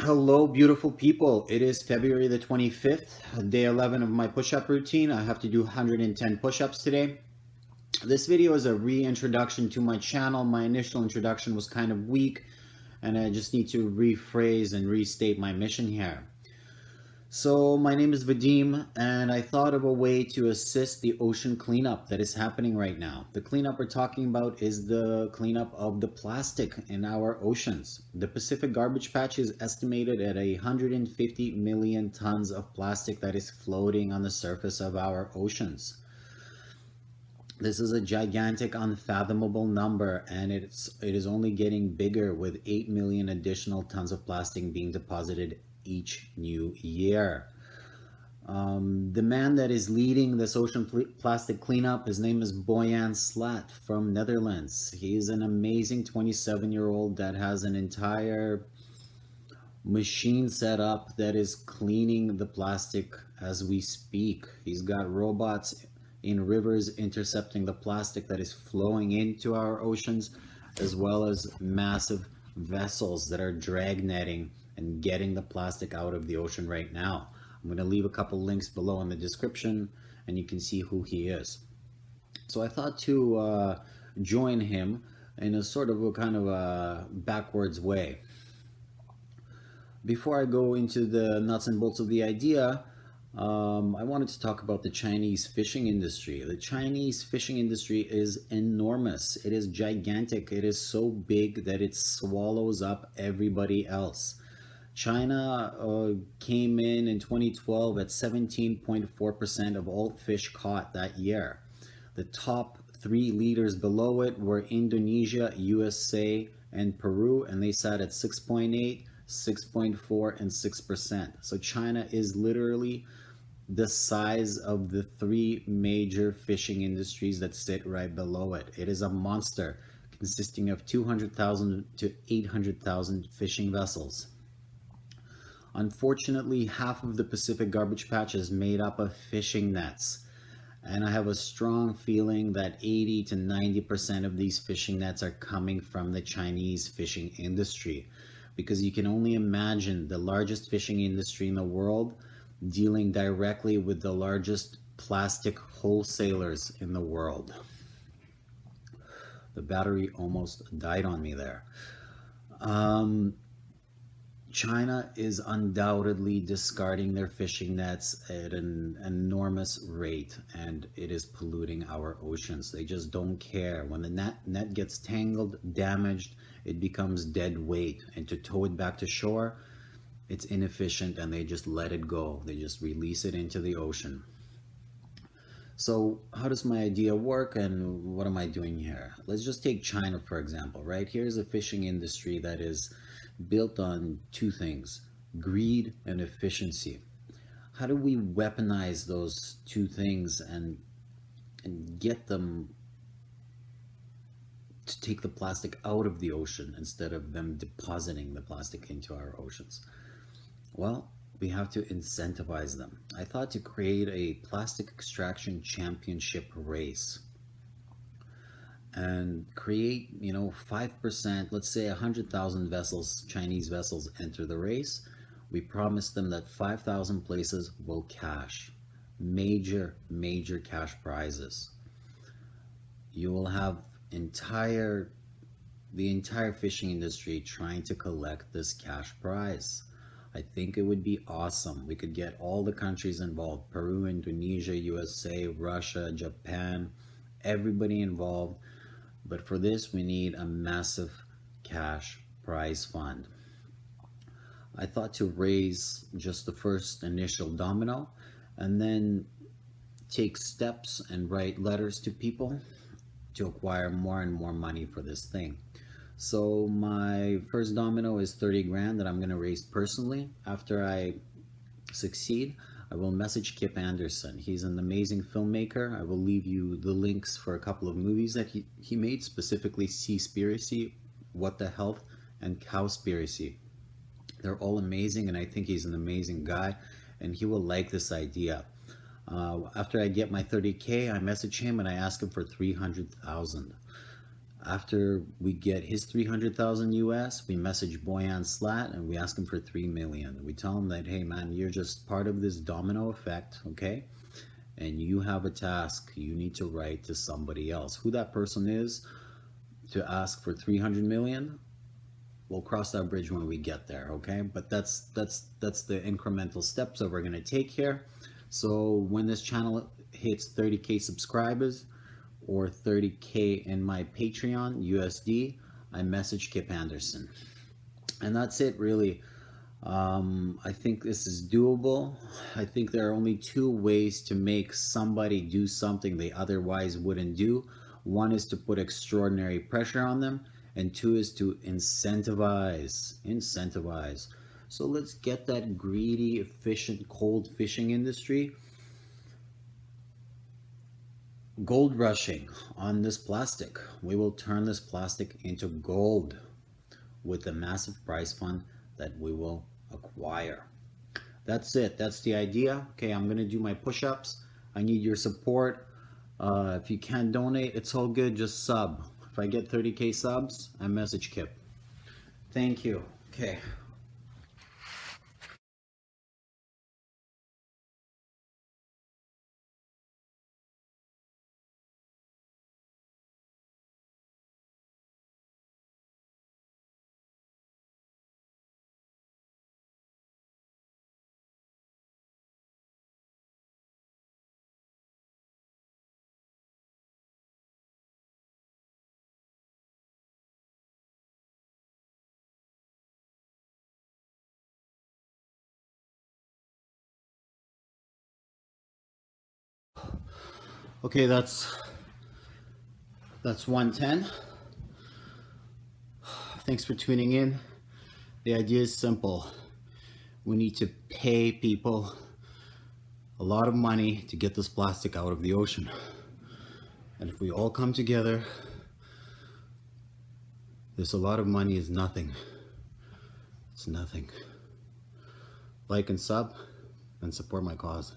Hello, beautiful people. It is February the 25th, day 11 of my push-up routine. I have to do 110 push-ups today. This video is a reintroduction to my channel. My initial introduction was kind of weak, and I just need to rephrase and restate my mission here. So my name is Vadim, and I thought of a way to assist the ocean cleanup that is happening right now. The cleanup we're talking about is the cleanup of the plastic in our oceans. The Pacific garbage patch is estimated at 150 million tons of plastic that is floating on the surface of our oceans. This is a gigantic, unfathomable number, and it is only getting bigger with 8 million additional tons of plastic being deposited each new year. The man that is leading this ocean plastic cleanup, his name is Boyan Slat from Netherlands. He's an amazing 27-year-old that has an entire machine set up that is cleaning the plastic as we speak. He's got robots in rivers intercepting the plastic that is flowing into our oceans, as well as massive vessels that are drag netting and getting the plastic out of the ocean right now. I'm going to leave a couple links below in the description and you can see who he is. So I thought to join him in a sort of a kind of a backwards way. Before I go into the nuts and bolts of the idea, I wanted to talk about the Chinese fishing industry. The Chinese fishing industry is enormous. It is gigantic. It is so big that it swallows up everybody else. China came in 2012 at 17.4% of all fish caught that year. The top three leaders below it were Indonesia, USA, and Peru, and they sat at 6.8, 6.4, and 6%. So China is literally the size of the three major fishing industries that sit right below it. It is a monster consisting of 200,000 to 800,000 fishing vessels. Unfortunately, half of the Pacific garbage patch is made up of fishing nets. And I have a strong feeling that 80 to 90% of these fishing nets are coming from the Chinese fishing industry. Because you can only imagine the largest fishing industry in the world dealing directly with the largest plastic wholesalers in the world. The battery almost died on me there. China is undoubtedly discarding their fishing nets at an enormous rate, and it is polluting our oceans. They just don't care. When the net gets tangled, damaged, it becomes dead weight, and to tow it back to shore, it's inefficient, and they just let it go. They just release it into the ocean. So how does my idea work, and what am I doing here? Let's just take China, for example, right? Here's a fishing industry that is built on two things: greed and efficiency. How do we weaponize those two things and get them to take the plastic out of the ocean instead of them depositing the plastic into our oceans? Well, we have to incentivize them. I thought to create a plastic extraction championship race and create, 5%, let's say 100,000 vessels, Chinese vessels enter the race. We promise them that 5,000 places will cash major cash prizes. You will have the entire fishing industry trying to collect this cash prize. I think it would be awesome. We could get all the countries involved: Peru, Indonesia, USA, Russia, Japan, everybody involved. But for this, we need a massive cash prize fund. I thought to raise just the first initial domino and then take steps and write letters to people to acquire more and more money for this thing. So my first domino is 30 grand that I'm going to raise personally. After I succeed, I will message Kip Andersen. He's an amazing filmmaker. I will leave you the links for a couple of movies that he made, specifically Seaspiracy, What the Health, and Cowspiracy. They're all amazing, and I think he's an amazing guy, and he will like this idea. After I get my 30K, I message him and I ask him for 300,000. After we get his 300,000 US, we message Boyan Slat and we ask him for 3 million. We tell him that, hey man, you're just part of this domino effect, okay? And you have a task you need to write to somebody else. Who that person is to ask for 300 million, we'll cross that bridge when we get there, okay? But that's the incremental steps that we're gonna take here. So when this channel hits 30K subscribers, or 30K in my Patreon USD, I message Kip Anderson. And that's it really. I think this is doable. I think there are only two ways to make somebody do something they otherwise wouldn't do. One is to put extraordinary pressure on them, and two is to incentivize. So let's get that greedy, efficient, cold fishing industry gold rushing on this plastic. We will turn this plastic into gold with the massive prize fund that we will acquire. That's it. That's the idea. Okay, I'm gonna do my push-ups. I need your support. If you can't donate, it's all good. Just sub. If I get 30K subs, I message Kip. Thank you. Okay. Okay, that's 110. Thanks for tuning in. The idea is simple. We need to pay people a lot of money to get this plastic out of the ocean. And if we all come together, this a lot of money is nothing. It's nothing. Like and sub and support my cause.